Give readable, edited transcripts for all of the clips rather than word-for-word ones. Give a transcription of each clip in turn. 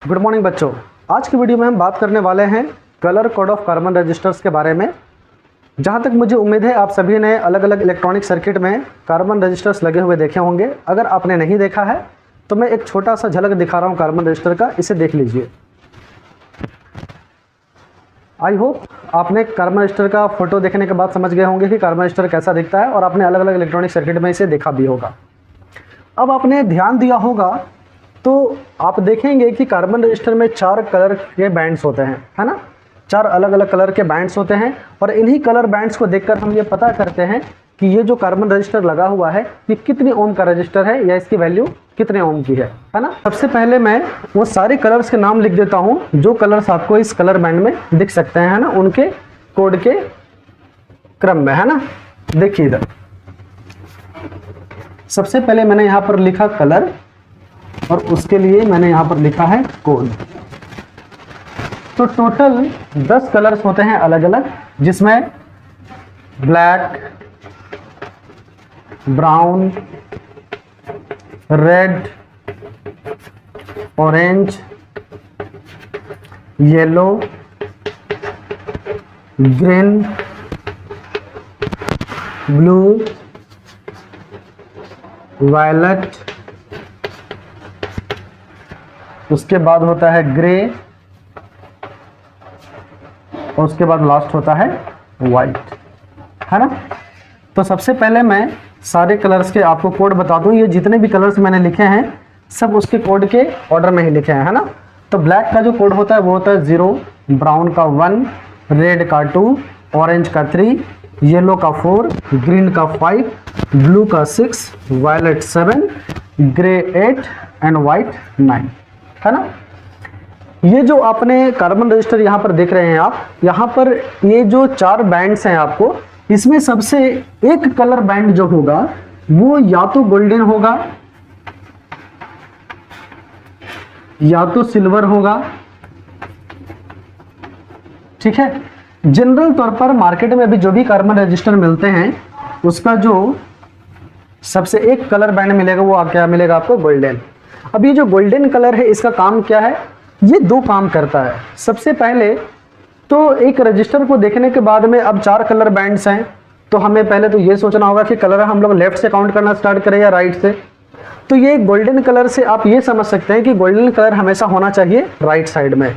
Good morning बच्चों। आज की वीडियो में हम बात करने वाले हैं colour code of carbon resistors के बारे में। जहां तक मुझे उम्मीद है आप सभी ने अलग अलग इलेक्ट्रॉनिक सर्किट में कार्बन रजिस्टर्स लगे हुए देखे होंगे। अगर आपने नहीं देखा है तो मैं एक छोटा सा झलक दिखा रहा हूं कार्बन रजिस्टर का, इसे देख लीजिए। आई होप आपने कार्बन रजिस्टर का फोटो देखने के बाद समझ गए होंगे कि कार्बन रजिस्टर कैसा दिखता है और आपने अलग अलग इलेक्ट्रॉनिक सर्किट में इसे देखा भी होगा। अब आपने ध्यान दिया होगा तो आप देखेंगे कि कार्बन रजिस्टर में 4 कलर के बैंड्स होते हैं, है ना। 4 अलग अलग कलर के बैंड्स होते हैं और इन्हीं कलर बैंड्स को देखकर हम ये पता करते हैं कि ये जो कार्बन रजिस्टर लगा हुआ है ये कितनी ओम का रजिस्टर है या इसकी वैल्यू कितने ओम की है ना। सबसे पहले मैं वो सारे कलर्स के नाम लिख देता हूँ जो कलर्स आपको इस कलर बैंड में दिख सकते हैं, है ना, उनके कोड के क्रम में, है ना। देखिए इधर सबसे पहले मैंने यहाँ पर लिखा कलर और उसके लिए मैंने यहाँ पर लिखा है कोड। तो टोटल 10 कलर्स होते हैं अलग अलग, जिसमें black, brown, red, orange, yellow, green, blue, violet, उसके बाद होता है ग्रे और उसके बाद लास्ट होता है वाइट, है ना। तो सबसे पहले मैं सारे कलर्स के आपको कोड बता दूं। ये जितने भी कलर्स मैंने लिखे हैं सब उसके कोड के ऑर्डर में ही लिखे हैं, है ना। तो ब्लैक का जो कोड होता है वो होता है 0, ब्राउन का 1, रेड का 2, ऑरेंज का 3, येलो का 4, ग्रीन का 5, ब्लू का 6, वायलेट 7, ग्रे 8 एंड वाइट 9, है ना। ये जो आपने कार्बन रजिस्टर यहाँ पर देख रहे हैं आप, यहाँ पर ये जो 4 बैंड्स हैं आपको, इसमें सबसे एक कलर बैंड जो होगा वो या तो गोल्डन होगा या तो सिल्वर होगा, ठीक है। जनरल तौर पर मार्केट में अभी जो भी कार्बन रजिस्टर मिलते हैं उसका जो सबसे एक कलर बैंड मिलेगा वो क्या मिलेगा आपको, गोल्डन। अब ये जो गोल्डन कलर है इसका काम क्या है, ये 2 काम करता है। सबसे पहले तो एक रजिस्टर को देखने के बाद में अब 4 कलर बैंड्स हैं तो हमें पहले तो ये सोचना होगा कि कलर हम लोग लेफ्ट से काउंट करना स्टार्ट करें या राइट से। तो ये गोल्डन कलर से आप ये समझ सकते हैं कि गोल्डन कलर हमेशा होना चाहिए राइट साइड में।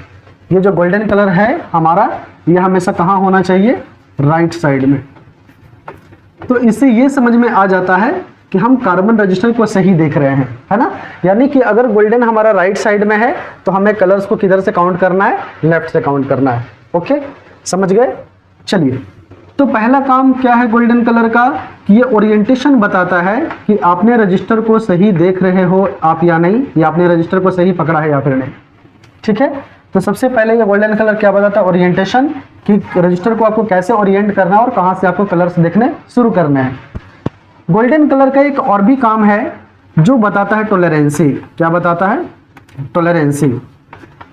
ये जो गोल्डन कलर है हमारा ये हमेशा कहाँ होना चाहिए, राइट साइड में। तो इससे ये समझ में आ जाता है कि हम कार्बन रजिस्टर को सही देख रहे हैं, है ना। यानी कि अगर गोल्डन हमारा राइट साइड में है तो हमें कलर्स को किधर से काउंट करना है, लेफ्ट से काउंट करना है। ओके, समझ गए। चलिए, तो पहला काम क्या है गोल्डन कलर का कि ये ओरिएंटेशन बताता है कि आपने रजिस्टर को सही देख रहे हो आप या नहीं, या आपने रजिस्टर को सही पकड़ा है या फिर नहीं, ठीक है। तो सबसे पहले ये गोल्डन कलर क्या बताता है, ओरिएंटेशन, कि रजिस्टर को आपको कैसे ओरिएंट करना है और कहाँ से आपको कलर्स देखने शुरू करने हैं। गोल्डन कलर का एक और भी काम है जो बताता है टॉलरेंसी। क्या बताता है, टॉलरेंसी।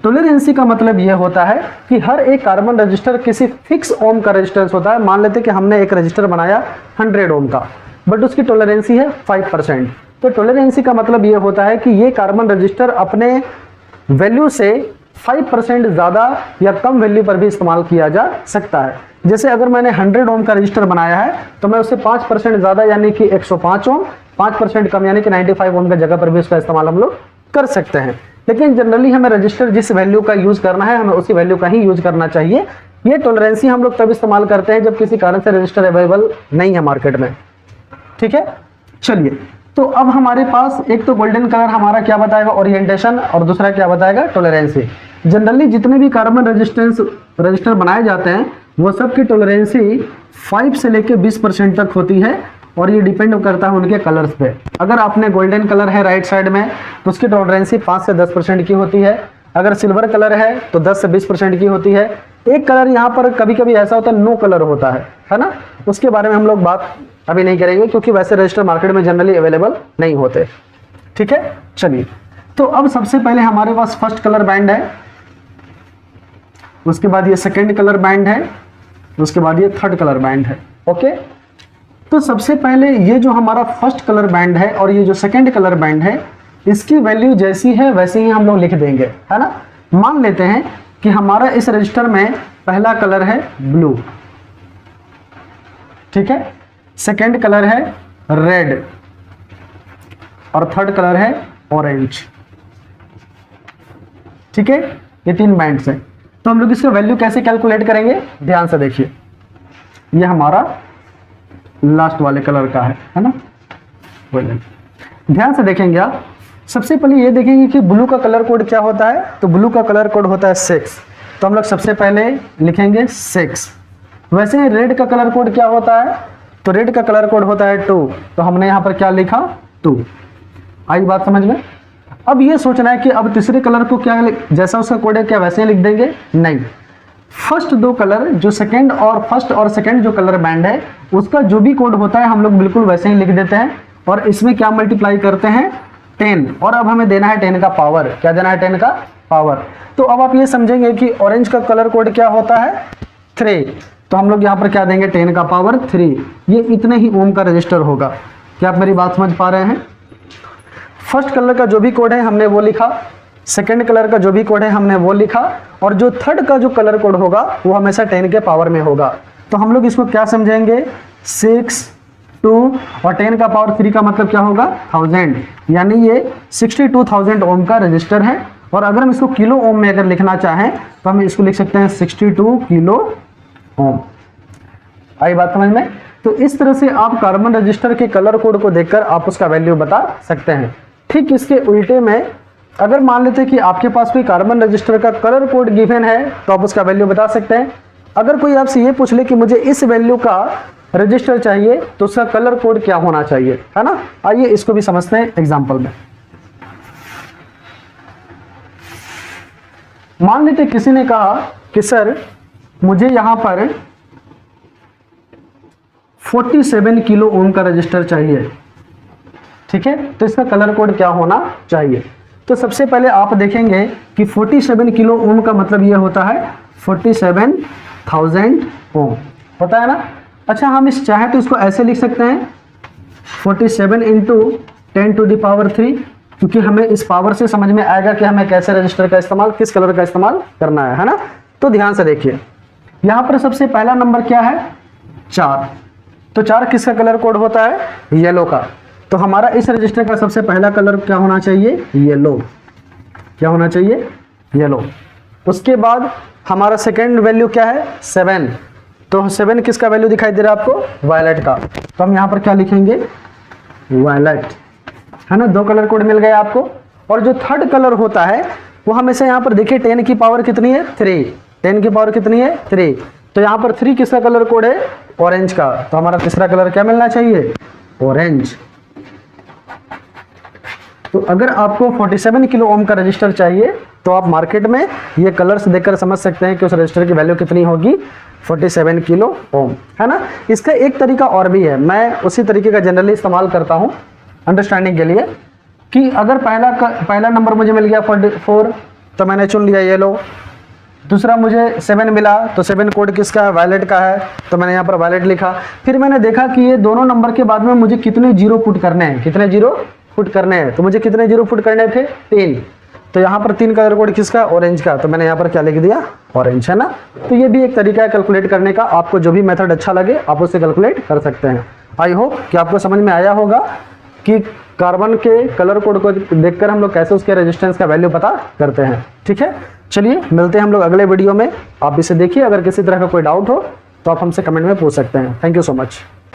टॉलरेंसी का मतलब यह होता है कि हर एक कार्बन रजिस्टर किसी फिक्स ओम का रेजिस्टेंस होता है। मान लेते हैं कि हमने एक रजिस्टर बनाया 100 ओम का, बट उसकी टॉलरेंसी है 5%। तो टॉलरेंसी का मतलब यह होता है कि ये कार्बन रजिस्टर अपने वैल्यू से 5% ज़्यादा या कम वैल्यू पर भी इस्तेमाल किया जा सकता है। जैसे अगर मैंने 100 ओम का रजिस्टर बनाया है तो मैं उससे 5% ज़्यादा यानी कि 105 ओम, 5% कम यानी कि 95 ओम का जगह पर भी उसका इस्तेमाल हम लोग कर सकते हैं। लेकिन जनरली हमें रजिस्टर जिस वैल्यू का यूज़ करना है हमें उसी वैल्यू का ही यूज़ करना चाहिए। ये टॉलरेंसी हम लोग तब इस्तेमाल करते हैं जब किसी कारण से रजिस्टर अवेलेबल नहीं है मार्केट में, ठीक है। चलिए, तो अब हमारे पास एक तो गोल्डन कलर हमारा क्या बताएगा, ओरिएंटेशन, और दूसरा क्या बताएगा, टॉलरेंसी। जनरली जितने भी कार्बन रजिस्टर बनाए जाते हैं वो सब की टॉलरेंसी 5 से लेके 20% तक होती है और ये डिपेंड करता है उनके कलर्स पे। अगर आपने गोल्डन कलर है राइट साइड में तो उसकी टॉलरेंसी 5 से 10% की होती है। अगर सिल्वर कलर है तो 10 से 20% की होती है। एक कलर यहाँ पर कभी कभी ऐसा होता है नो कलर होता है ना, उसके बारे में हम लोग बात अभी नहीं करेंगे क्योंकि वैसे रजिस्टर मार्केट में जनरली अवेलेबल नहीं होते, ठीक है। चलिए, तो अब सबसे पहले हमारे पास फर्स्ट कलर बैंड है, उसके बाद ये सेकंड कलर बैंड है, उसके बाद ये थर्ड कलर बैंड है। ओके, तो सबसे पहले ये जो हमारा फर्स्ट कलर बैंड है और ये जो सेकंड कलर बैंड है इसकी वैल्यू जैसी है वैसे ही हम लोग लिख देंगे, है ना। मान लेते हैं कि हमारा इस रजिस्टर में पहला कलर है ब्लू, ठीक है, सेकंड कलर है रेड और थर्ड कलर है ऑरेंज, ठीक है। ये 3 बैंड्स हैं। तो हम लोग इसका वैल्यू कैसे कैलकुलेट करेंगे, ध्यान से देखिए। ये हमारा लास्ट वाले कलर का है ना। ध्यान से देखेंगे आप। सबसे पहले ये देखेंगे कि ब्लू का कलर कोड क्या होता है। तो ब्लू का कलर कोड होता है 6। तो हम लोग सबसे पहले लिखेंगे 6। वैसे ही रेड का कलर कोड क्या होता है, तो रेड का कलर कोड होता है 2। तो हमने यहाँ पर क्या लिखा, 2। आई बात समझ में। अब ये सोचना है कि अब तीसरे कलर को क्या जैसा उसका कोड है क्या वैसे ही लिख देंगे, नहीं। फर्स्ट 2 कलर जो सेकंड और फर्स्ट और सेकंड जो कलर बैंड है उसका जो भी कोड होता है हम लोग बिल्कुल वैसे ही लिख देते हैं और इसमें क्या मल्टीप्लाई करते हैं, 10। और अब हमें देना है 10 का पावर। क्या देना है, 10 का पावर। तो अब आप ये समझेंगे कि ऑरेंज का कलर कोड क्या होता है, 3। तो हम लोग यहाँ पर क्या देंगे, 10 का पावर 3। ये इतने ही ओम का रजिस्टर होगा। क्या आप मेरी बात समझ पा रहे हैं। फर्स्ट कलर का जो भी कोड है हमने वो लिखा, सेकंड कलर का जो भी कोड है हमने वो लिखा, और जो थर्ड का जो कलर कोड होगा वो हमेशा 10 के पावर में होगा। तो हम लोग इसको क्या समझेंगे, 6, 2 और 10 का पावर 3 का मतलब क्या होगा, 1000। यानी ये 62,000 ओम का रजिस्टर है। और अगर हम इसको किलो ओम में अगर लिखना चाहें तो हम इसको लिख सकते हैं 62 किलो ओम। आई बात समझ में। तो इस तरह से आप कार्बन रजिस्टर के कलर कोड को देखकर आप उसका वैल्यू बता सकते हैं। ठीक इसके उल्टे में अगर मान लेते हैं कि आपके पास कोई कार्बन रजिस्टर का कलर कोड गिवन है तो आप उसका वैल्यू बता सकते हैं। अगर कोई आपसे ये पूछ ले कि मुझे इस वैल्यू का रजिस्टर चाहिए तो उसका कलर कोड क्या होना चाहिए, है ना। आइए इसको भी समझते हैं एग्जांपल में। मान लेते किसी ने कहा कि सर मुझे यहां पर 47 किलो ओम का रजिस्टर चाहिए, ठीक है। तो इसका कलर कोड क्या होना चाहिए। तो सबसे पहले आप देखेंगे कि 47 किलो ओम का मतलब ये होता है 47,000 ओम, होता है ना। अच्छा हम इस चाहे तो इसको ऐसे लिख सकते हैं 47 इंटू 10 टू द पावर 3, क्योंकि हमें इस पावर से समझ में आएगा कि हमें कैसे रजिस्टर का इस्तेमाल, किस कलर का इस्तेमाल करना है ना। तो ध्यान से देखिए यहाँ पर सबसे पहला नंबर क्या है, 4। तो 4 किसका कलर कोड होता है, येलो का। तो हमारा इस रजिस्टर का सबसे पहला कलर क्या होना चाहिए, येलो। क्या होना चाहिए, येलो। उसके बाद हमारा सेकेंड वैल्यू क्या है, 7। तो 7 किसका वैल्यू दिखाई दे रहा है आपको, वायलेट का। तो हम यहाँ पर क्या लिखेंगे, वायलेट, है ना। 2 कलर कोड मिल गए आपको। और जो थर्ड कलर होता है वो हमेशा यहाँ पर देखिए 10 की पावर कितनी है, 3। 10 की पावर कितनी है, 3। तो यहाँ पर 3 किसका कलर कोड है, ऑरेंज का। तो हमारा तीसरा कलर क्या मिलना चाहिए, ऑरेंज। तो अगर आपको 47 किलो ओम का रजिस्टर चाहिए तो आप मार्केट में ये कलर्स देखकर समझ सकते हैं कि उस रजिस्टर की वैल्यू कितनी होगी, 47 किलो ओम, है ना। इसका एक तरीका और भी है, मैं उसी तरीके का जनरली इस्तेमाल करता हूँ अंडरस्टैंडिंग के लिए, कि अगर पहला नंबर मुझे मिल गया 44 तो मैंने चुन लिया येलो। दूसरा मुझे 7 मिला तो 7 कोड किसका है, वायलेट का है, तो मैंने यहाँ पर वायलेट लिखा। फिर मैंने देखा कि ये दोनों नंबर के बाद में मुझे कितने जीरो पुट करने हैं, कितने जीरो पुट करने हैं। तो मुझे कितने जीरो पुट करने थे, 3। तो यहाँ पर 3 कलर कोड किसका, ऑरेंज का। तो मैंने यहाँ पर क्या लिख दिया, ऑरेंज, है ना। तो ये भी एक तरीका है कैलकुलेट करने का। आपको जो भी मेथड अच्छा लगे आप उससे कैलकुलेट कर सकते हैं। आई होप कि आपको समझ में आया होगा कि कार्बन के कलर कोड को देखकर हम लोग कैसे उसके रेजिस्टेंस का वैल्यू पता करते हैं। ठीक है, चलिए मिलते हैं हम लोग अगले वीडियो में। आप इसे देखिए, अगर किसी तरह का कोई डाउट हो तो आप हमसे कमेंट में पूछ सकते हैं। Thank you so much.